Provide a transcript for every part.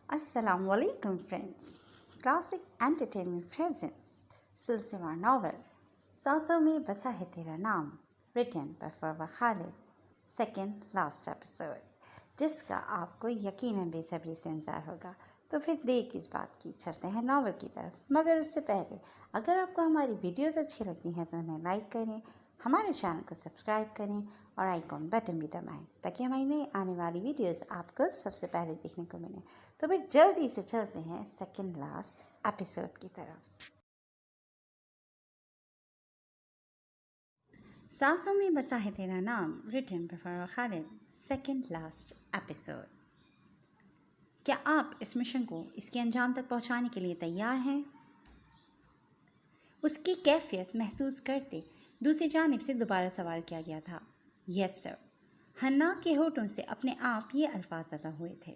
السلام علیکم friends. Classic entertainment presents سلسلہ ناول سانسوں میں بسا ہے تیرا نام، written by Farwa Khalid, second last episode, جس کا آپ کو یقیناً بے صبری سے انتظار ہوگا. تو پھر دیر کس بات کی، چلتے ہیں ناول کی طرف. مگر اس سے پہلے اگر آپ کو ہماری ویڈیوز اچھی لگتی ہیں تو انہیں لائک کریں، ہمارے چینل کو سبسکرائب کریں اور آئیکن بٹن بھی دبائیں تاکہ ہماری نئی آنے والی ویڈیوز آپ کو سب سے پہلے دیکھنے کو ملیں. تو پھر جلدی سے چلتے ہیں سیکنڈ لاسٹ ایپیسوڈ کی طرف. سانسوں میں بسا ہے تیرا نام، written by Farwa Khalid, second last episode. کیا آپ اس مشن کو اس کے انجام تک پہنچانے کے لیے تیار ہیں؟ اس کی کیفیت محسوس کرتے دوسری جانب سے دوبارہ سوال کیا گیا تھا. یس سر. حنا کے ہونٹوں سے اپنے آپ یہ الفاظ ادا ہوئے تھے.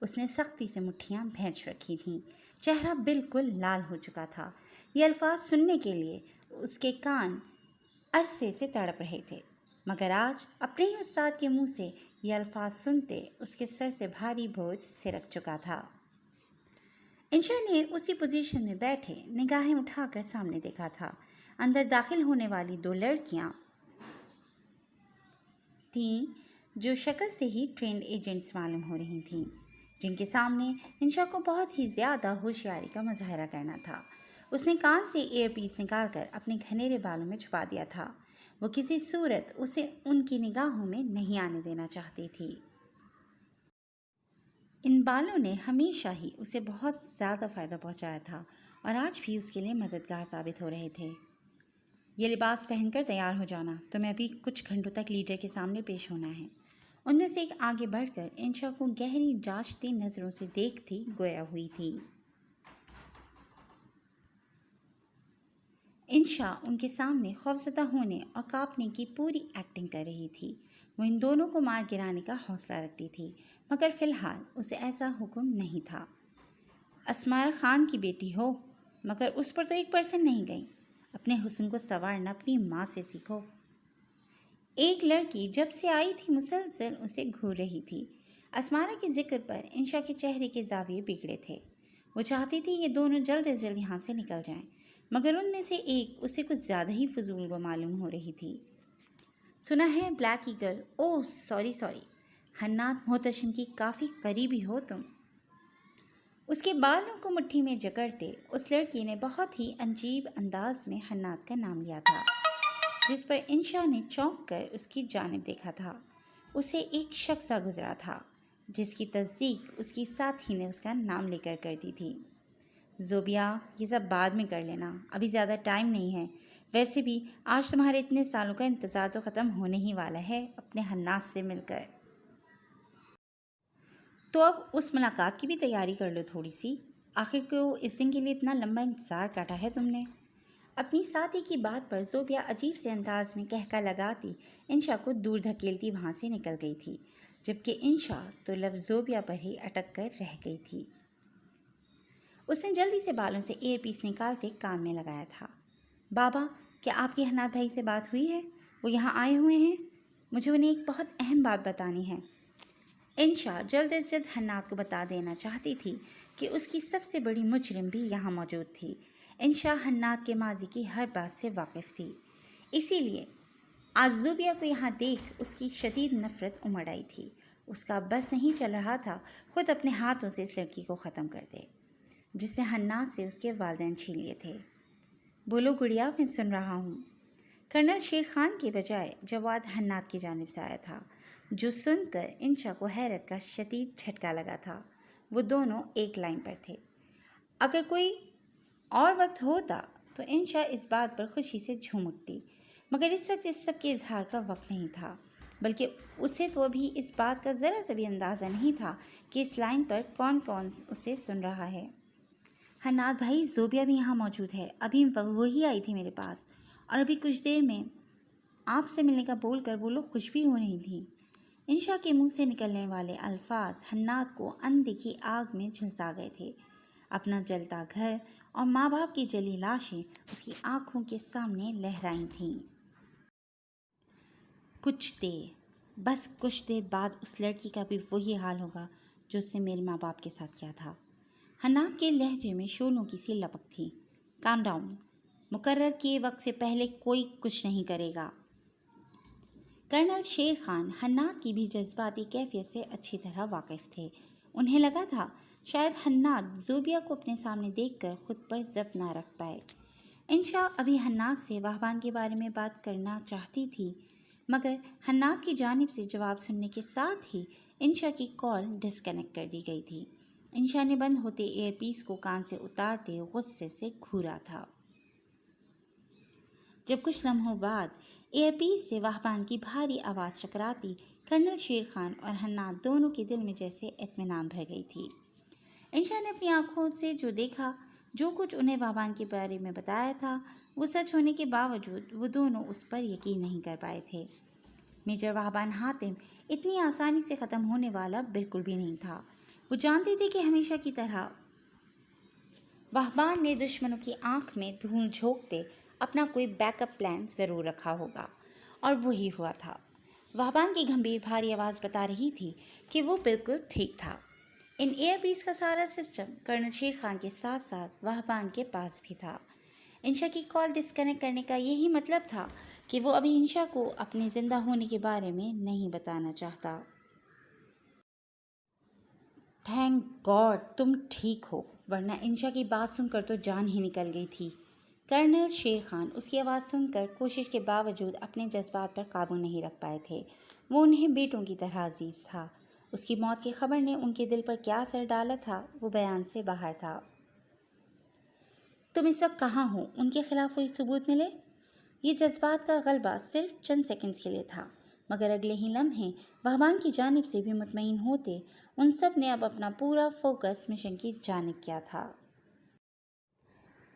اس نے سختی سے مٹھیاں بھینچ رکھی تھیں، چہرہ بالکل لال ہو چکا تھا. یہ الفاظ سننے کے لیے اس کے کان عرصے سے تڑپ رہے تھے، مگر آج اپنے ہی استاد کے منہ سے یہ الفاظ سنتے اس کے سر سے بھاری بوجھ سرک چکا تھا. انشا نے اسی پوزیشن میں بیٹھے نگاہیں اٹھا کر سامنے دیکھا تھا. اندر داخل ہونے والی دو لڑکیاں تھیں جو شکل سے ہی ٹرینڈ ایجنٹس معلوم ہو رہی تھیں، جن کے سامنے انشا کو بہت ہی زیادہ ہوشیاری کا مظاہرہ کرنا تھا. اس نے کان سے ایئر پیس نکال کر اپنے گھنیرے بالوں میں چھپا دیا تھا. وہ کسی صورت اسے ان کی نگاہوں میں نہیں آنے دینا چاہتی تھی. ان بالوں نے ہمیشہ ہی اسے بہت زیادہ فائدہ پہنچایا تھا اور آج بھی اس کے لیے مددگار ثابت ہو رہے تھے. یہ لباس پہن کر تیار ہو جانا، تو میں ابھی کچھ گھنٹوں تک لیڈر کے سامنے پیش ہونا ہے. ان میں سے ایک آگے بڑھ کر انشا کو گہری جانچتی نظروں سے دیکھتی گویا ہوئی تھی. انشا ان کے سامنے خوفزدہ ہونے اور کانپنے کی پوری ایکٹنگ کر رہی تھی. وہ ان دونوں کو مار گرانے کا حوصلہ رکھتی تھی، مگر فی الحال اسے ایسا حکم نہیں تھا. اسمارا خان کی بیٹی ہو، مگر اس پر تو 1% نہیں گئی. اپنے حسن کو سنوارنا اپنی ماں سے سیکھو. ایک لڑکی جب سے آئی تھی مسلسل اسے گھور رہی تھی. اسمارا کے ذکر پر انشا کے چہرے کے زاویے بگڑے تھے. وہ چاہتی تھی یہ دونوں جلد از جلد یہاں سے نکل جائیں، مگر ان میں سے ایک اسے کچھ زیادہ ہی فضول گو معلوم ہو رہی تھی. سنا ہے بلیک ایگل، اوہ سوری، حنات محتشم کی کافی قریبی ہو تم. اس کے بالوں کو مٹھی میں جکڑتے اس لڑکی نے بہت ہی عجیب انداز میں حنات کا نام لیا تھا، جس پر انشا نے چونک کر اس کی جانب دیکھا تھا. اسے ایک شخص سا گزرا تھا جس کی تصدیق اس کی ساتھی نے اس کا نام لے کر دی تھی. زوبیا، یہ سب بعد میں کر لینا، ابھی زیادہ ٹائم نہیں ہے. ویسے بھی آج تمہارے اتنے سالوں کا انتظار تو ختم ہونے ہی والا ہے اپنے حنات سے مل کر. تو اب اس ملاقات کی بھی تیاری کر لو تھوڑی سی. آخر کو اس دن کے لیے اتنا لمبا انتظار کاٹا ہے تم نے. اپنی ساتھی کی بات پر زوبیا عجیب سے انداز میں کہکا لگاتی انشا کو دور دھکیلتی وہاں سے نکل گئی تھی، جبکہ انشا تو لفظ زوبیا پر ہی اٹک کر رہ گئی تھی. اس نے جلدی سے بالوں سے ایئر پیس نکالتے کان میں لگایا تھا. بابا، کیا آپ کی حنات بھائی سے بات ہوئی ہے؟ وہ یہاں آئے ہوئے ہیں، مجھے انہیں ایک بہت اہم بات بتانی ہے. انشا جلد از جلد حنات کو بتا دینا چاہتی تھی کہ اس کی سب سے بڑی مجرم بھی یہاں موجود تھی. انشا حنات کے ماضی کی ہر بات سے واقف تھی، اسی لیے آج زوبیا کو یہاں دیکھ اس کی شدید نفرت امڑ آئی تھی. اس کا بس نہیں چل رہا تھا خود اپنے ہاتھوں سے اس لڑکی کو ختم کر دے جس سے حنات سے اس کے والدین چھین لیے تھے. بولو گڑیا، میں سن رہا ہوں. کرنل شیر خان کے بجائے جواد حنات کی جانب سے آیا تھا، جو سن کر انشا کو حیرت کا شدید جھٹکا لگا تھا. وہ دونوں ایک لائن پر تھے. اگر کوئی اور وقت ہوتا تو انشا اس بات پر خوشی سے جھوم اٹھتی، مگر اس وقت اس سب کے اظہار کا وقت نہیں تھا، بلکہ اسے تو ابھی اس بات کا ذرا سا بھی اندازہ نہیں تھا کہ اس لائن پر کون کون اسے سن رہا ہے. حنات بھائی، زوبیا بھی یہاں موجود ہے، ابھی وہی آئی تھی میرے پاس، اور ابھی کچھ دیر میں آپ سے ملنے کا بول کر وہ لوگ خوش بھی ہو رہی تھیں. انشا کے منہ سے نکلنے والے الفاظ حنات کو اندھے آگ میں جھلسا گئے تھے. اپنا جلتا گھر اور ماں باپ کی جلی لاشیں اس کی آنکھوں کے سامنے لہرائی تھیں. کچھ دیر بعد اس لڑکی کا بھی وہی حال ہوگا جو اس نے میرے ماں باپ کے ساتھ کیا تھا۔ حناک کے لہجے میں شولوں کی سی لپک تھی۔ کام ڈاؤن، مقرر کیے وقت سے پہلے کوئی کچھ نہیں کرے گا۔ کرنل شیر خان حناک کی بھی جذباتی کیفیت سے اچھی طرح واقف تھے۔ انہیں لگا تھا شاید حناک زوبیہ کو اپنے سامنے دیکھ کر خود پر ضبط نہ رکھ پائے۔ انشا ابھی حناک سے واہبان کے بارے میں بات کرنا چاہتی تھی، مگر حناک کی جانب سے جواب سننے کے ساتھ ہی انشا کی کال ڈسکنیکٹ کر دی گئی تھی۔ انشا نے بند ہوتے ایئر پیس کو کان سے اتارتے غصے سے گھورا تھا۔ جب کچھ لمحوں بعد ایئر پیس سے واہبان کی بھاری آواز ٹکراتی، کرنل شیر خان اور حناک دونوں کے دل میں جیسے اطمینان بھر گئی تھی۔ انشا نے اپنی آنکھوں سے جو دیکھا، جو کچھ انہیں واہبان کے بارے میں بتایا تھا، وہ سچ ہونے کے باوجود وہ دونوں اس پر یقین نہیں کر پائے تھے۔ میجر واہبان حاتم اتنی آسانی سے ختم ہونے والا بالکل بھی نہیں تھا۔ وہ جانتے تھے کہ ہمیشہ کی طرح واہبان نے دشمنوں کی آنکھ میں دھول جھونکتے اپنا کوئی بیک اپ پلان ضرور رکھا ہوگا، اور وہی ہوا تھا۔ واہبان کی گھمبیر بھاری آواز بتا رہی تھی کہ وہ بالکل ٹھیک تھا۔ ان ایئر پیس کا سارا سسٹم کرنل شیر خان کے ساتھ ساتھ واہبان کے پاس بھی تھا۔ انشا کی کال ڈسکنیکٹ کرنے کا یہی مطلب تھا کہ وہ ابھی انشا کو اپنے زندہ ہونے کے بارے میں نہیں بتانا چاہتا۔ تھینک گاڈ تم ٹھیک ہو، ورنہ انشا کی بات سن کر تو جان ہی نکل گئی تھی۔ کرنل شیر خان اس کی آواز سن کر کوشش کے باوجود اپنے جذبات پر قابو نہیں رکھ پائے تھے۔ وہ انہیں بیٹوں کی طرح عزیز تھا۔ اس کی موت کی خبر نے ان کے دل پر کیا اثر ڈالا تھا، وہ بیان سے باہر تھا۔ تم اس وقت کہاں ہو؟ ان کے خلاف کوئی ثبوت ملے؟ یہ جذبات کا غلبہ صرف چند سیکنڈز کے لیے تھا، مگر اگلے ہی لمحے واہبان کی جانب سے بھی مطمئن ہوتے ان سب نے اب اپنا پورا فوکس مشن کی جانب کیا تھا۔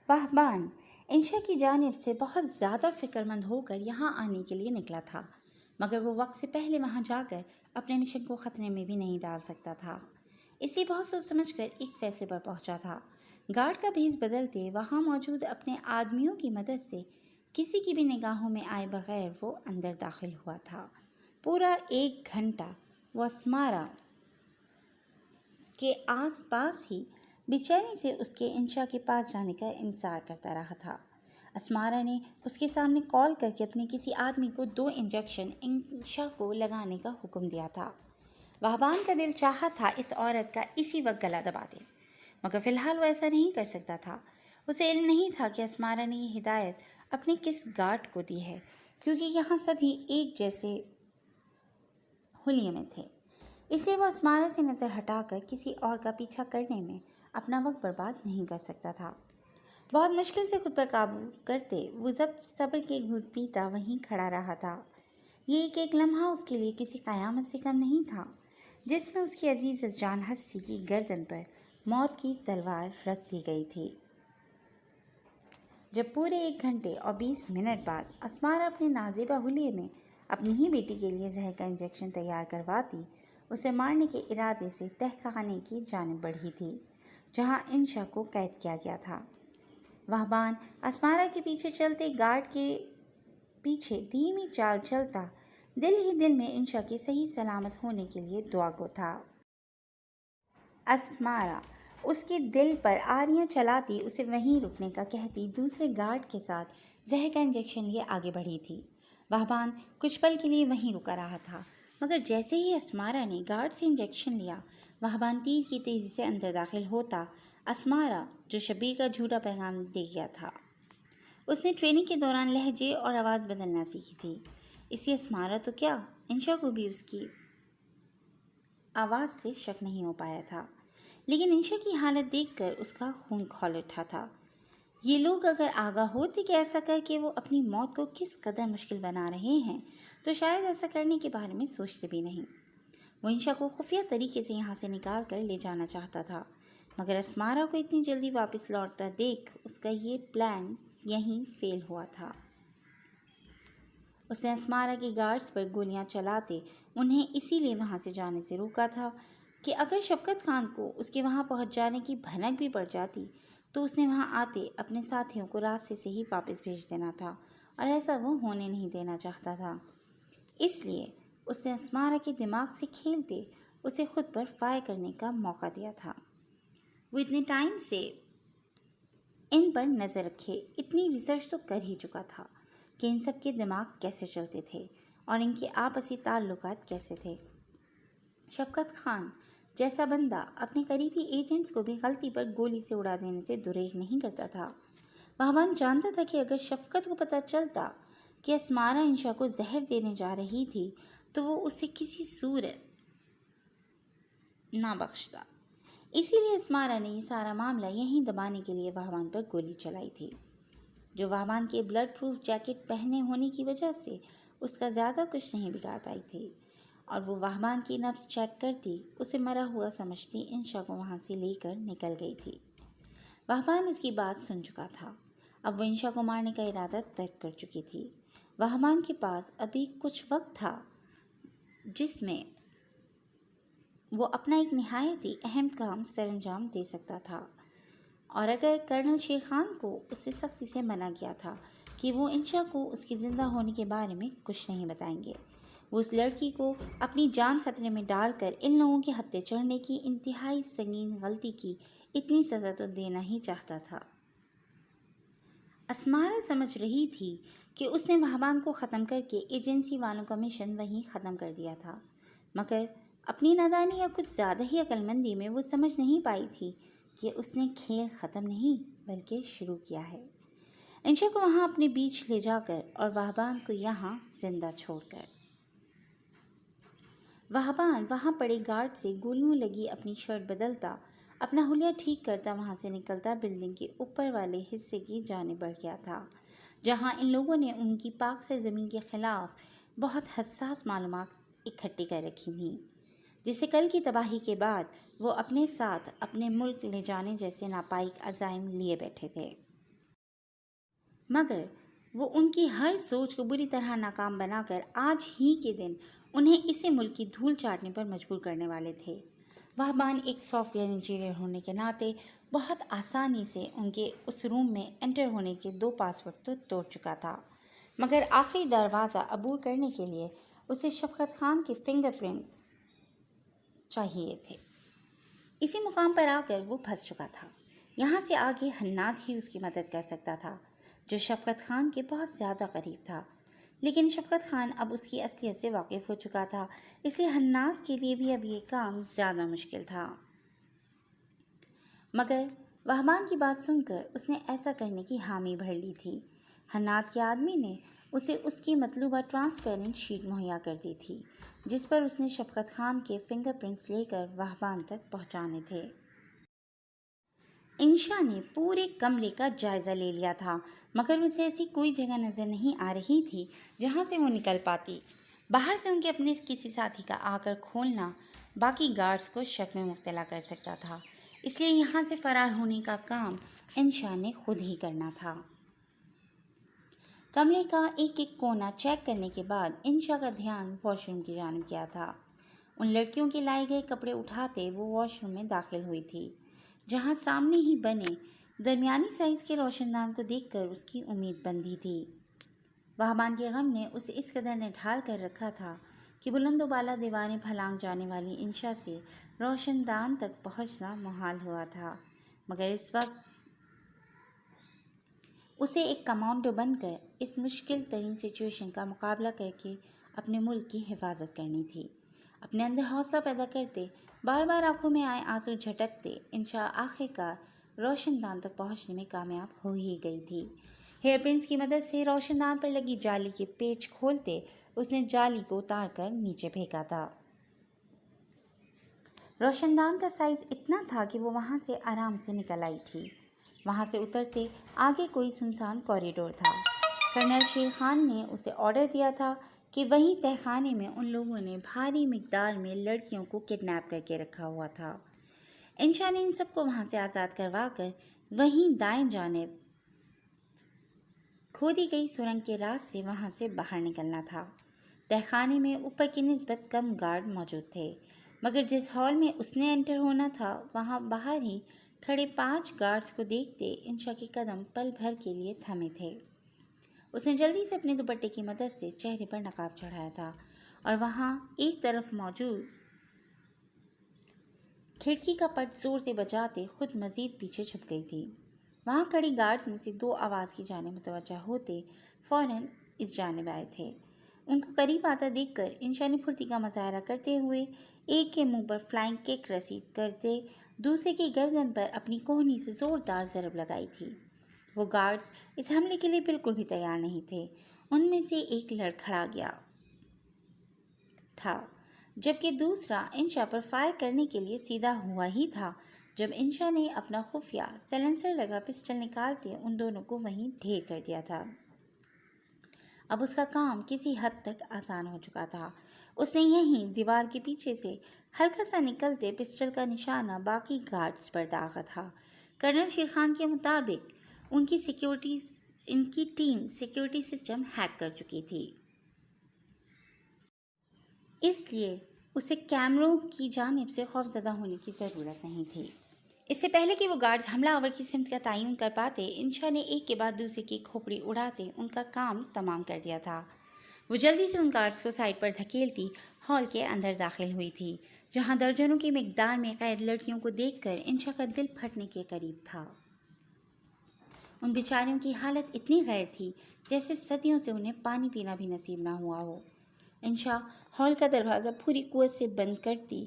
واہبان انشا کی جانب سے بہت زیادہ فکر مند ہو کر یہاں آنے کے لیے نکلا تھا، مگر وہ وقت سے پہلے وہاں جا کر اپنے مشن کو خطرے میں بھی نہیں ڈال سکتا تھا، اس لیے بہت سوچ سمجھ کر ایک فیصلے پر پہنچا تھا۔ گارڈ کا بھیس بدلتے وہاں موجود اپنے آدمیوں کی مدد سے کسی کی بھی نگاہوں میں آئے بغیر وہ اندر داخل ہوا تھا۔ پورا 1 گھنٹہ وہ اسمارا کے آس پاس ہی بے چینی سے اس کے انشا کے پاس جانے کا انتظار کرتا رہا تھا۔ اسمارا نے اس کے سامنے کال کر کے اپنے کسی آدمی کو 2 انجیکشن انشا کو لگانے کا حکم دیا تھا۔ واہبان کا دل چاہا تھا اس عورت کا اسی وقت گلا دبا دے، مگر فی الحال وہ ایسا نہیں کر سکتا تھا۔ اسے علم نہیں تھا کہ اسمارا نے یہ ہدایت اپنے کس گارڈ کو دی ہے، کیونکہ یہاں سبھی ایک جیسے حلیے میں تھے، اس لیے وہ اسمارا سے نظر ہٹا کر کسی اور کا پیچھا کرنے میں اپنا وقت برباد نہیں کر سکتا تھا۔ بہت مشکل سے خود پر قابو کرتے وہ صبر کے گھٹ پیتا وہیں کھڑا رہا تھا۔ یہ ایک لمحہ اس کے لیے کسی قیامت سے کم نہیں تھا، جس میں اس کی عزیز جان ہستی کی گردن پر موت کی تلوار رکھ دی گئی تھی۔ جب پورے 1 گھنٹے اور 20 منٹ بعد اسمارا اپنے نازیبہ حلیے میں اپنی ہی بیٹی کے لیے زہر کا انجیکشن تیار کرواتی، اسے مارنے کے ارادے سے تہ خانے کی جانب بڑھی تھی، جہاں انشا کو قید کیا گیا تھا۔ واہبان اسمارا کے پیچھے چلتے گارڈ کے پیچھے دھیمی چال چلتا، دل ہی دل میں انشا کے صحیح سلامت ہونے کے لیے دعا گو تھا۔ اسمارا اس کے دل پر آریاں چلاتی اسے وہیں رکنے کا کہتی دوسرے گارڈ کے ساتھ زہر کا انجیکشن لیے آگے بڑھی تھی۔ واہبان کچھ پل کے لیے وہیں رکا رہا تھا، مگر جیسے ہی اسمارا نے گارڈ سے انجیکشن لیا، واہبان تیر کی تیزی سے اندر داخل ہوتا۔ اسمارا جو شبیر کا جھوٹا پیغام دے گیا تھا، اس نے ٹریننگ کے دوران لہجے اور آواز بدلنا سیکھی تھی، اس لیے اسمارا تو کیا، انشا کو بھی اس کی آواز سے شک نہیں ہو پایا تھا، لیکن انشا کی حالت دیکھ کر اس کا خون کھول اٹھا تھا۔ یہ لوگ اگر آگاہ ہوتے کہ ایسا کر کے وہ اپنی موت کو کس قدر مشکل بنا رہے ہیں، تو شاید ایسا کرنے کے بارے میں سوچتے بھی نہیں۔ وہ انشا کو خفیہ طریقے سے یہاں سے نکال کر لے جانا چاہتا تھا، مگر اسمارا کو اتنی جلدی واپس لوٹتا دیکھ اس کا یہ پلان یہیں فیل ہوا تھا۔ اس نے اسمارا کے گارڈز پر گولیاں چلاتے انہیں اسی لیے وہاں سے جانے سے روکا تھا کہ اگر شفقت خان کو اس کے وہاں پہنچ جانے کی بھنک بھی پڑ جاتی تو اس نے وہاں آتے اپنے ساتھیوں کو راستے سے ہی واپس بھیج دینا تھا، اور ایسا وہ ہونے نہیں دینا چاہتا تھا۔ اس لیے اس نے اسمارا کے دماغ سے کھیلتے اسے خود پر فائر کرنے کا موقع دیا تھا۔ وہ اتنے ٹائم سے ان پر نظر رکھے اتنی ریسرچ تو کر ہی چکا تھا کہ ان سب کے دماغ کیسے چلتے تھے اور ان کے آپسی تعلقات کیسے تھے۔ شفقت خان جیسا بندہ اپنے قریبی ایجنٹس کو بھی غلطی پر گولی سے اڑا دینے سے دریغ نہیں کرتا تھا۔ وہبان جانتا تھا کہ اگر شفقت کو پتہ چلتا کہ اسمارا انشا کو زہر دینے جا رہی تھی تو وہ اسے کسی صورت نہ بخشتا۔ اسی لیے اسمارا نے یہ سارا معاملہ یہیں دبانے کے لیے وہبان پر گولی چلائی تھی، جو وہبان کے بلڈ پروف جیکٹ پہنے ہونے کی وجہ سے اس کا زیادہ کچھ نہیں بگاڑ پائی تھی، اور وہ وہبان کی نبض چیک کرتی اسے مرا ہوا سمجھتی انشا کو وہاں سے لے کر نکل گئی تھی۔ وہبان اس کی بات سن چکا تھا، اب وہ انشا کو مارنے کا ارادہ ترک کر چکی تھی۔ وہبان کے پاس ابھی کچھ وقت تھا جس میں وہ اپنا ایک نہایت ہی اہم کام سر انجام دے سکتا تھا، اور اگر کرنل شیر خان کو اس سے سختی سے منع کیا تھا کہ وہ انشا کو اس کے زندہ ہونے کے بارے میں کچھ نہیں بتائیں گے، وہ اس لڑکی کو اپنی جان خطرے میں ڈال کر ان لوگوں کے ہتھے چڑھنے کی انتہائی سنگین غلطی کی اتنی سزا تو دینا ہی چاہتا تھا۔ اسمارا سمجھ رہی تھی کہ اس نے وہبان کو ختم کر کے ایجنسی والوں کا مشن وہیں ختم کر دیا تھا، مگر اپنی نادانی یا کچھ زیادہ ہی عقل مندی میں وہ سمجھ نہیں پائی تھی کہ اس نے کھیل ختم نہیں بلکہ شروع کیا ہے، انشا کو وہاں اپنے بیچ لے جا کر اور وہبان کو یہاں زندہ چھوڑ کر۔ وہبان وہاں پڑے گارڈ سے گولیوں لگی اپنی شرٹ بدلتا، اپنا حلیہ ٹھیک کرتا وہاں سے نکلتا بلڈنگ کے اوپر والے حصے کی جانب بڑھ گیا تھا، جہاں ان لوگوں نے ان کی پاک سرزمین کے خلاف بہت حساس معلومات اکٹھی کر رکھی تھیں، جسے کل کی تباہی کے بعد وہ اپنے ساتھ اپنے ملک لے جانے جیسے ناپائک عزائم لیے بیٹھے تھے، مگر وہ ان کی ہر سوچ کو بری طرح ناکام بنا کر آج ہی کے دن انہیں اسی ملک کی دھول چاٹنے پر مجبور کرنے والے تھے۔ وہبان ایک سافٹ ویئر انجینئر ہونے کے ناطے بہت آسانی سے ان کے اس روم میں انٹر ہونے کے 2 پاسورڈ تو توڑ چکا تھا، مگر آخری دروازہ عبور کرنے کے لیے اسے شفقت خان کے فنگر پرنٹس چاہیے تھے۔ اسی مقام پر آ کر وہ پھنس چکا تھا۔ یہاں سے آگے حناد ہی اس کی مدد کر سکتا تھا، جو شفقت خان کے بہت زیادہ قریب تھا، لیکن شفقت خان اب اس کی اصلیت سے واقف ہو چکا تھا، اس لیے حناد کے لیے بھی اب یہ کام زیادہ مشکل تھا۔ مگر وہبان کی بات سن کر اس نے ایسا کرنے کی حامی بھر لی تھی۔ حناد کے آدمی نے اسے اس کی مطلوبہ ٹرانسپیرنٹ شیٹ مہیا کر دی تھی، جس پر اس نے شفقت خان کے فنگر پرنٹس لے کر وہبان تک پہنچانے تھے۔ انشا نے پورے کمرے کا جائزہ لے لیا تھا، مگر اسے ایسی کوئی جگہ نظر نہیں آ رہی تھی جہاں سے وہ نکل پاتی۔ باہر سے ان کے اپنے کسی ساتھی کا آ کر کھولنا باقی گارڈز کو شک میں مبتلا کر سکتا تھا، اس لیے یہاں سے فرار ہونے کا کام انشا نے خود ہی کرنا تھا۔ کمرے کا ایک ایک کونا چیک کرنے کے بعد انشا کا دھیان واش روم کی جانب گیا تھا۔ ان لڑکیوں کے لائے گئے کپڑے اٹھاتے وہ واش روم میں داخل ہوئی تھی، جہاں سامنے ہی بنے درمیانی سائز کے روشن دان کو دیکھ کر اس کی امید بندھی تھی۔ وہبان کے غم نے اسے اس قدر نڈھال کر رکھا تھا کہ بلند و بالا دیواریں پھلانگ جانے والی انشا سے روشن دان تک پہنچنا محال ہوا تھا، مگر اس وقت اسے ایک کمانڈو بن کر اس مشکل ترین سچویشن کا مقابلہ کر کے اپنے ملک کی حفاظت کرنی تھی۔ اپنے اندر حوصلہ پیدا کرتے، بار بار آنکھوں میں آئے آنسو جھٹکتے، انشا آخر کار روشن دان تک پہنچنے میں کامیاب ہو ہی گئی تھی۔ ہیئر پنس کی مدد سے روشن دان پر لگی جالی کے پیچ کھولتے اس نے جالی کو اتار کر نیچے پھینکا تھا۔ روشن دان کا سائز اتنا تھا کہ وہ وہاں سے آرام سے نکل آئی تھی۔ وہاں سے اترتے آگے کوئی سنسان کوریڈور تھا۔ کرنل شیر خان نے اسے آرڈر دیا تھا کہ وہیں تہہ خانے میں ان لوگوں نے بھاری مقدار میں لڑکیوں کو کڈنیپ کر کے رکھا ہوا تھا۔ انشا نے ان سب کو وہاں سے آزاد کروا کر وہیں دائیں جانب کھودی گئی سرنگ کے راز سے وہاں سے باہر نکلنا تھا۔ تہہ خانے میں اوپر کی نسبت کم گارڈ موجود تھے، مگر جس ہال میں اس نے انٹر ہونا تھا وہاں باہر ہی کھڑے 5 گارڈز کو دیکھتے انشا کے قدم پل بھر کے لیے تھمے تھے۔ اس نے جلدی سے اپنے دوپٹے کی مدد سے چہرے پر نقاب چڑھایا تھا اور وہاں ایک طرف موجود کھڑکی کا پٹ زور سے بجاتے خود مزید پیچھے چھپ گئی تھی۔ وہاں کھڑی گارڈز میں سے 2 آواز کی جانب متوجہ ہوتے فوراً اس جانب آئے تھے۔ ان کو قریب آتا دیکھ کر انشا نے پھرتی کا مظاہرہ کرتے ہوئے ایک کے منہ پر فلائنگ کک رسید کرتے دوسرے کی گردن پر اپنی کوہنی سے زوردار ضرب لگائی تھی۔ وہ گارڈز اس حملے کے لیے بالکل بھی تیار نہیں تھے۔ ان میں سے ایک لڑکھڑا گیا تھا، جبکہ دوسرا انشا پر فائر کرنے کے لیے سیدھا ہوا ہی تھا جب انشا نے اپنا خفیہ سیلنسر لگا پسٹل نکالتے ان دونوں کو وہیں ڈھیر کر دیا تھا۔ اب اس کا کام کسی حد تک آسان ہو چکا تھا۔ اس نے یہیں دیوار کے پیچھے سے ہلکا سا نکلتے پسٹل کا نشانہ باقی گارڈز پر داغا تھا۔ کرنل شیر خان کے مطابق ان کی ٹیم سیکیورٹی سسٹم ہیک کر چکی تھی، اس لیے اسے کیمروں کی جانب سے خوفزدہ ہونے کی ضرورت نہیں تھی۔ اس سے پہلے کہ وہ گارڈز حملہ آور کی سمت کا تعین کر پاتے، انشا نے ایک کے بعد دوسرے کی کھوپڑی اڑاتے ان کا کام تمام کر دیا تھا۔ وہ جلدی سے ان گارڈز کو سائڈ پر دھکیلتی ہال کے اندر داخل ہوئی تھی، جہاں درجنوں کی مقدار میں قید لڑکیوں کو دیکھ کر انشا کا دل پھٹنے کے قریب تھا۔ ان بیچاریوں کی حالت اتنی غیر تھی جیسے صدیوں سے انہیں پانی پینا بھی نصیب نہ ہوا ہو۔ انشا ہال کا دروازہ پوری قوت سے بند کرتی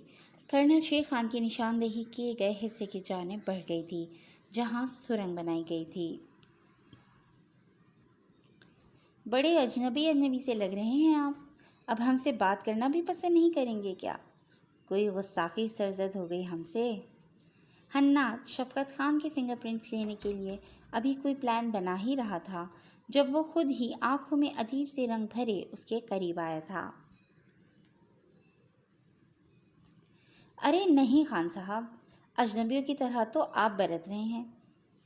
کرنل شیر خان کی نشاندہی کیے گئے حصے کی جانب بڑھ گئی تھی، جہاں سرنگ بنائی گئی تھی۔ بڑے اجنبی سے لگ رہے ہیں آپ، اب ہم سے بات کرنا بھی پسند نہیں کریں گے کیا؟ کوئی غصاخی سرزد ہو گئی ہم سے؟ حناد شفقت خان کے فنگر پرنٹس لینے کے لیے ابھی کوئی پلان بنا ہی رہا تھا جب وہ خود ہی آنکھوں میں عجیب سے رنگ بھرے اس کے قریب آیا تھا۔ ارے نہیں خان صاحب، اجنبیوں کی طرح تو آپ برت رہے ہیں۔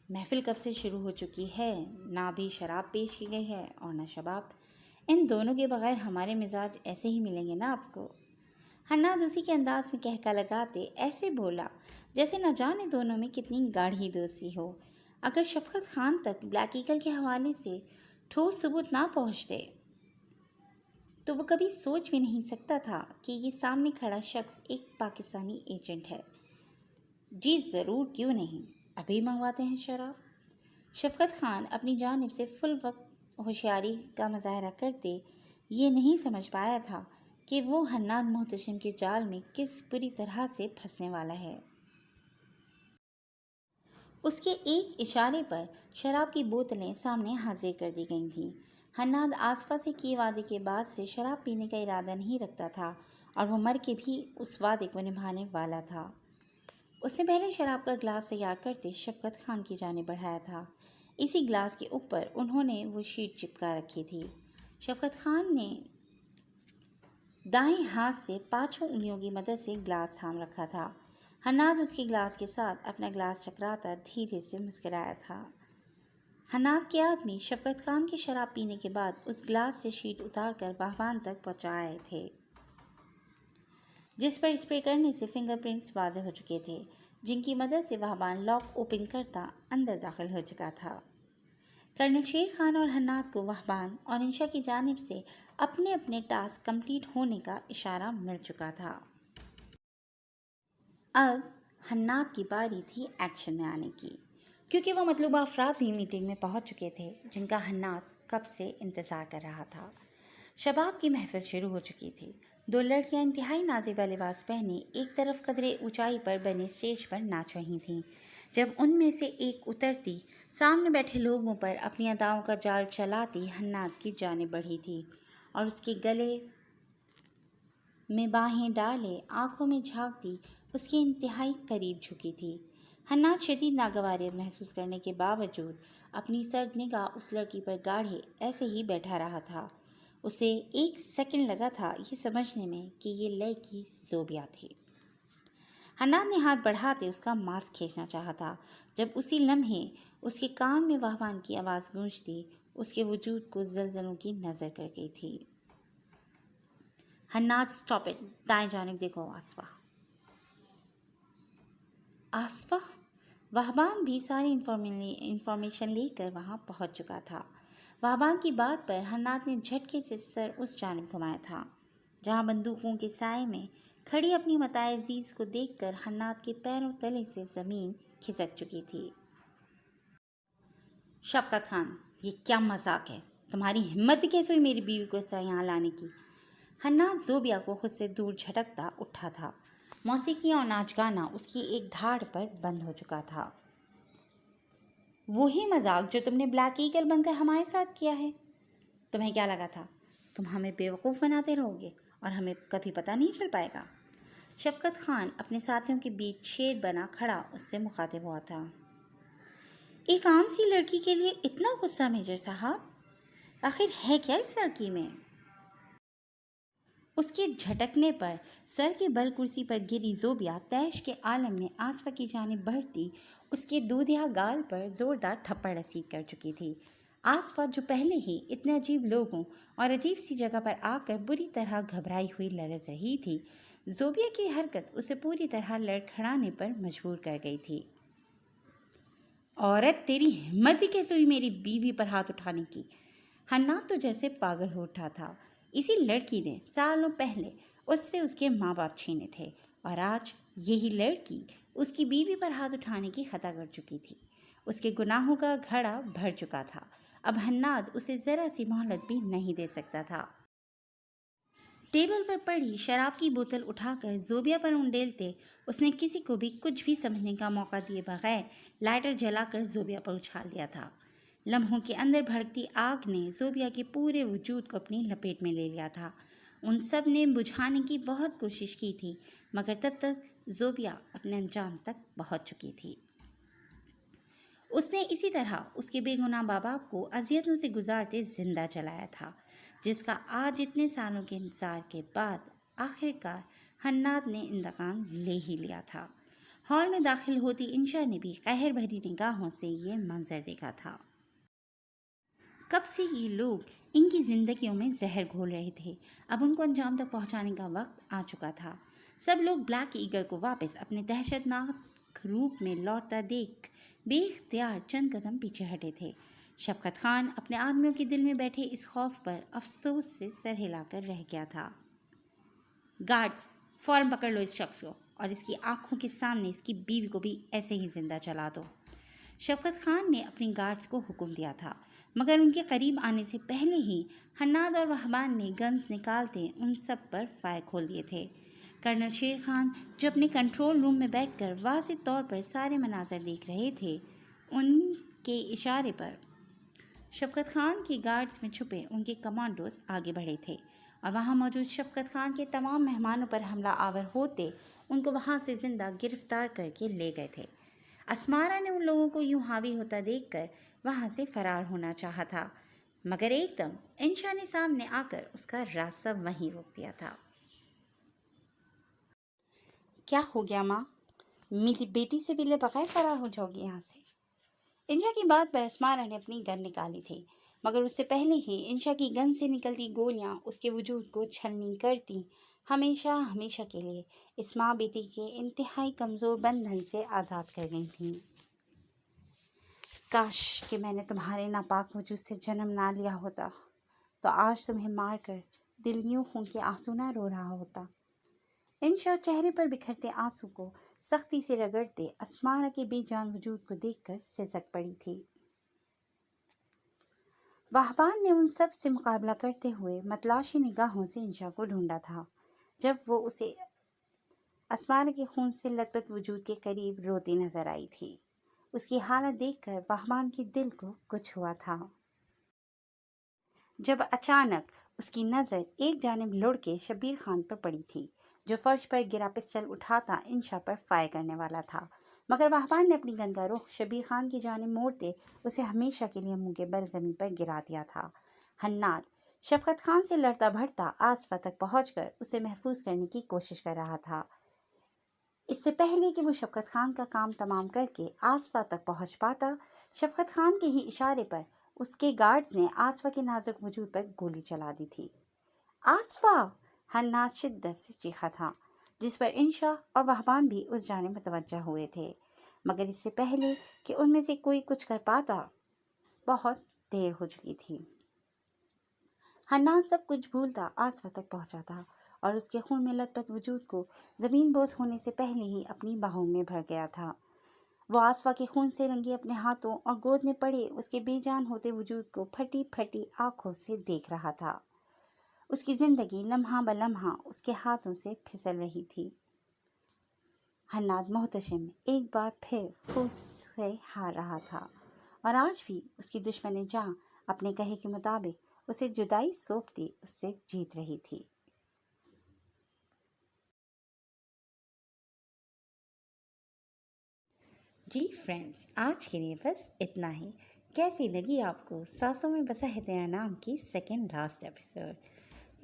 محفل کب سے شروع ہو چکی ہے، نہ ابھی شراب پیش کی گئی ہے اور نہ شباب۔ ان دونوں کے بغیر ہمارے مزاج ایسے ہی ملیں گے نا آپ کو؟ حناد اسی کے انداز میں کہکا لگاتے ایسے بولا جیسے نہ جانے دونوں میں کتنی گاڑھی دوستی ہو۔ اگر شفقت خان تک بلیک ایگل کے حوالے سے ٹھوس ثبوت نہ پہنچتے تو وہ کبھی سوچ بھی نہیں سکتا تھا کہ یہ سامنے کھڑا شخص ایک پاکستانی ایجنٹ ہے۔ جی ضرور، کیوں نہیں، ابھی منگواتے ہیں شراب۔ شفقت خان اپنی جانب سے فل وقت ہوشیاری کا مظاہرہ کرتے یہ نہیں سمجھ پایا تھا کہ وہ حناد محتشم کے جال میں کس بری طرح سے پھنسنے والا ہے۔ اس کے ایک اشارے پر شراب کی بوتلیں سامنے حاضر کر دی گئی تھیں۔ حناد آصفہ سے کیے وعدے کے بعد سے شراب پینے کا ارادہ نہیں رکھتا تھا اور وہ مر کے بھی اس وعدے کو نبھانے والا تھا۔ اس نے پہلے شراب کا گلاس تیار کرتے شفقت خان کی جانب بڑھایا تھا۔ اسی گلاس کے اوپر انہوں نے وہ شیٹ چپکا رکھی تھی۔ شفقت خان نے دائیں ہاتھ سے پانچوں انگلیوں کی مدد سے گلاس تھام رکھا تھا۔ حناد اس کے گلاس کے ساتھ اپنا گلاس چکراتا دھیرے سے مسکرایا تھا۔ حناد کے آدمی شفقت خان کی شراب پینے کے بعد اس گلاس سے شیٹ اتار کر واہوان تک پہنچائے تھے، جس پر اسپرے کرنے سے فنگر پرنٹس واضح ہو چکے تھے، جن کی مدد سے واہوان لاک اوپن کرتا اندر داخل ہو چکا تھا۔ کرنل شیر خان اور حناد کو واہوان اور انشا کی جانب سے اپنے اپنے ٹاسک کمپلیٹ ہونے کا اشارہ مل چکا تھا۔ اب حناد کی باری تھی ایکشن میں آنے کی، کیونکہ وہ مطلوبہ افراد بھی میٹنگ میں پہنچ چکے تھے جن کا حناد کب سے انتظار کر رہا تھا۔ شباب کی محفل شروع ہو چکی تھی۔ 2 لڑکیاں انتہائی نازیبا لباس پہنے ایک طرف قدرے اونچائی پر بنے اسٹیج پر ناچ رہی تھیں۔ جب ان میں سے ایک اترتی سامنے بیٹھے لوگوں پر اپنی اداؤں کا جال چلاتی حناد کی جانب بڑھی تھی اور اس کے گلے میں باہیں ڈالے آنکھوں میں جھانکتی اس کے انتہائی قریب جھکی تھی۔ حناد شدید ناگواریت محسوس کرنے کے باوجود اپنی سرد نگاہ اس لڑکی پر گاڑے ایسے ہی بیٹھا رہا تھا۔ اسے 1 سیکنڈ لگا تھا یہ سمجھنے میں کہ یہ لڑکی زوبیا تھی۔ حناد نے ہاتھ بڑھاتے اس کا ماسک کھینچنا چاہا تھا جب اسی لمحے اس کے کان میں واہوان کی آواز گونجتی اس کے وجود کو زلزلوں کی نظر کر گئی تھی۔ حناد اسٹاپ اٹ، دائیں جانب دیکھو آصفہ۔ آصفہ؟ واہوان بھی ساری انفارمیشن لے کر وہاں پہنچ چکا تھا۔ واہوان کی بات پر حناد نے جھٹکے سے سر اس جانب گھمایا تھا جہاں بندوقوں کے سائے میں کھڑی اپنی متاع عزیز کو دیکھ کر حناد کے پیروں تلے سے زمین کھسک چکی تھی۔ شفقت خان، یہ کیا مذاق ہے؟ تمہاری ہمت بھی کیسے ہوئی میری بیوی کو اس طرح یہاں لانے کی؟ حناد زوبیہ کو خود سے دور جھٹکتا اٹھا تھا۔ موسیقی اور ناچ گانا اس کی ایک دھاڑ پر بند ہو چکا تھا۔ وہی مذاق جو تم نے بلیک ایگل بن کر ہمارے ساتھ کیا ہے۔ تمہیں کیا لگا تھا تم ہمیں بیوقوف بناتے رہو گے اور ہمیں کبھی پتہ نہیں چل پائے گا؟ شفقت خان اپنے ساتھیوں کے بیچ شیر بنا کھڑا اس سے مخاطب ہوا تھا۔ ایک عام سی لڑکی کے لیے اتنا غصہ میجر صاحب؟ آخر ہے کیا اس لڑکی میں؟ اس کے جھٹکنے پر سر کے بل کرسی پر گری زوبیہ طیش کے عالم میں آصفہ کی جانب بڑھتی اس کے دودھیا گال پر زوردار تھپڑ رسید کر چکی تھی۔ آصفہ جو پہلے ہی اتنے عجیب لوگوں اور عجیب سی جگہ پر آ کر بری طرح گھبرائی ہوئی لرز رہی تھی، زوبیہ کی حرکت اسے پوری طرح لڑکھڑانے پر مجبور کر گئی تھی۔ عورت، تیری ہمت بھی کیسے ہوئی میری بیوی پر ہاتھ اٹھانے کی؟ حناد تو جیسے پاگل ہو اٹھا تھا۔ اسی لڑکی نے سالوں پہلے اس سے اس کے ماں باپ چھینے تھے اور آج یہی لڑکی اس کی بیوی پر ہاتھ اٹھانے کی خطا کر چکی تھی۔ اس کے گناہوں کا گھڑا بھر چکا تھا۔ اب حناد اسے ذرا سی مہلت بھی نہیں دے سکتا تھا۔ ٹیبل پر پڑی شراب کی بوتل اٹھا کر زوبیہ پر انڈیلتے اس نے کسی کو بھی کچھ بھی سمجھنے کا موقع دیے بغیر لائٹر جلا کر زوبیہ پر اچھال دیا تھا۔ لمحوں کے اندر بھڑکتی آگ نے زوبیہ کے پورے وجود کو اپنی لپیٹ میں لے لیا تھا۔ ان سب نے بجھانے کی بہت کوشش کی تھی مگر تب تک زوبیہ اپنے انجام تک پہنچ چکی تھی۔ اس نے اسی طرح اس کے بے گناہ ماں باپ کو اذیتوں سے گزارتے زندہ جلایا تھا، جس کا آج اتنے سالوں کے انتظار کے بعد آخر کار حناد نے انتقام لے ہی لیا تھا۔ ہال میں داخل ہوتی انشا نے بھی قہر بھری نگاہوں سے یہ منظر دیکھا تھا۔ کب سے یہ لوگ ان کی زندگیوں میں زہر گھول رہے تھے، اب ان کو انجام تک پہنچانے کا وقت آ چکا تھا۔ سب لوگ بلیک ایگل کو واپس اپنے دہشت ناک روپ میں لوٹتا دیکھ بے اختیار چند قدم پیچھے ہٹے تھے۔ شفقت خان اپنے آدمیوں کے دل میں بیٹھے اس خوف پر افسوس سے سر ہلا کر رہ گیا تھا۔ گارڈز، فوراً پکڑ لو اس شخص کو اور اس کی آنکھوں کے سامنے اس کی بیوی کو بھی ایسے ہی زندہ جلا دو۔ شفقت خان نے اپنی گارڈز کو حکم دیا تھا مگر ان کے قریب آنے سے پہلے ہی حناد اور وہبان نے گنز نکالتے ان سب پر فائر کھول دیے تھے۔ کرنل شیر خان جو اپنے کنٹرول روم میں بیٹھ کر واضح طور پر سارے مناظر دیکھ رہے تھے، ان کے اشارے پر شفقت خان کی گارڈز میں چھپے ان کے کمانڈوز آگے بڑھے تھے اور وہاں موجود شفقت خان کے تمام مہمانوں پر حملہ آور ہوتے ان کو وہاں سے زندہ گرفتار کر کے لے گئے تھے۔ اسمارا نے ان لوگوں کو یوں حاوی ہوتا دیکھ کر وہاں سے فرار ہونا چاہا تھا مگر ایک دم انشا نے سامنے آ کر اس کا راستہ وہیں روک دیا تھا۔ کیا ہو گیا ماں؟ میری بیٹی سے ملے بغیر فرار ہو جاؤ گی یہاں سے؟ انشا کی بات پر اسمارا نے اپنی گن نکالی تھی مگر اس سے پہلے ہی انشا کی گن سے نکلتی گولیاں اس کے وجود کو چھلنی کرتی ہمیشہ ہمیشہ کے لیے اس ماں بیٹی کے انتہائی کمزور بندھن سے آزاد کر گئی تھیں۔ کاش کہ میں نے تمہارے ناپاک وجود سے جنم نہ لیا ہوتا تو آج تمہیں مار کر دل یوں خون کے آنسو نہ رو رہا ہوتا۔ انشا چہرے پر بکھرتے آنسو کو سختی سے رگڑتے اسمارا کے بے جان وجود کو دیکھ کر سسک پڑی تھی۔ وہبان نے ان سب سے مقابلہ کرتے ہوئے متلاشی نگاہوں سے انشا کو ڈھونڈا تھا جب وہ اسے اسمارا کے خون سے لت پت وجود کے قریب روتی نظر آئی تھی۔ اس کی حالت دیکھ کر وہبان کے دل کو کچھ ہوا تھا جب اچانک اس کی نظر ایک جانب لڑ کے شبیر خان پر پڑی تھی جو فرش پر گرا پسٹل اٹھاتا انشا پر فائر کرنے والا تھا مگر وہبان نے اپنی گن کا رخ شبیر خان کی جانب موڑتے اسے ہمیشہ کے لیے منہ کے بل زمین پر گرا دیا تھا۔ حناد شفقت خان سے لڑتا بھڑتا آصفہ تک پہنچ کر اسے محفوظ کرنے کی کوشش کر رہا تھا۔ اس سے پہلے کہ وہ شفقت خان کا کام تمام کر کے آصفہ تک پہنچ پاتا، شفقت خان کے ہی اشارے پر اس کے گارڈز نے آصفہ کے نازک وجود پر گولی چلا دی تھی۔ آصفہ! حناد شدت سے چیخا تھا جس پر انشا اور وہبان بھی اس جانب متوجہ ہوئے تھے مگر اس سے پہلے کہ ان میں سے کوئی کچھ کر پاتا بہت دیر ہو چکی تھی۔ حناد سب کچھ بھولتا آصفہ تک پہنچا تھا اور اس کے خون میں لت پت وجود کو زمین بوس ہونے سے پہلے ہی اپنی باہوں میں بھر گیا تھا۔ وہ آسفا کے خون سے رنگے اپنے ہاتھوں اور گود میں پڑے اس کے بے جان ہوتے وجود کو پھٹی پھٹی آنکھوں سے دیکھ رہا تھا۔ اس کی زندگی لمحہ بلمحہ اس کے ہاتھوں سے پھسل رہی تھی۔ حناد محتشم ایک بار پھر خوف سے ہار رہا تھا، اور آج بھی اس کی دشمن جاں اپنے کہے کے مطابق اسے جدائی سونپتی اس سے جیت رہی تھی۔ جی فرینڈز، آج کے لیے بس اتنا ہی۔ کیسی لگی آپ کو سانسوں میں بسا ہے تیرا نام کی سیکنڈ لاسٹ ایپیسوڈ؟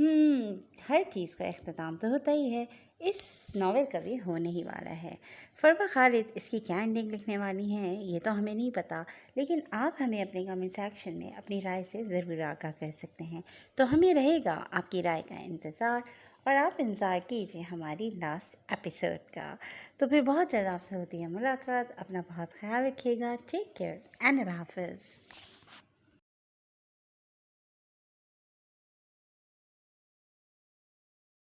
ہر چیز کا اختتام تو ہوتا ہی ہے، اس ناول کا بھی ہونے ہی والا ہے۔ فروا خالد اس کی کیا اینڈنگ لکھنے والی ہیں یہ تو ہمیں نہیں پتہ، لیکن آپ ہمیں اپنے کمنٹ سیکشن میں اپنی رائے سے ضرور آگاہ کر سکتے ہیں، تو ہمیں رہے گا آپ کی رائے کا انتظار، اور آپ انتظار کیجیے ہماری لاسٹ ایپیسوڈ کا۔ تو پھر بہت جلد آپ سے ہوتی ہے ملاقات۔ اپنا بہت خیال رکھیے گا۔ ٹیک کیئر اینڈ اللہ حافظ۔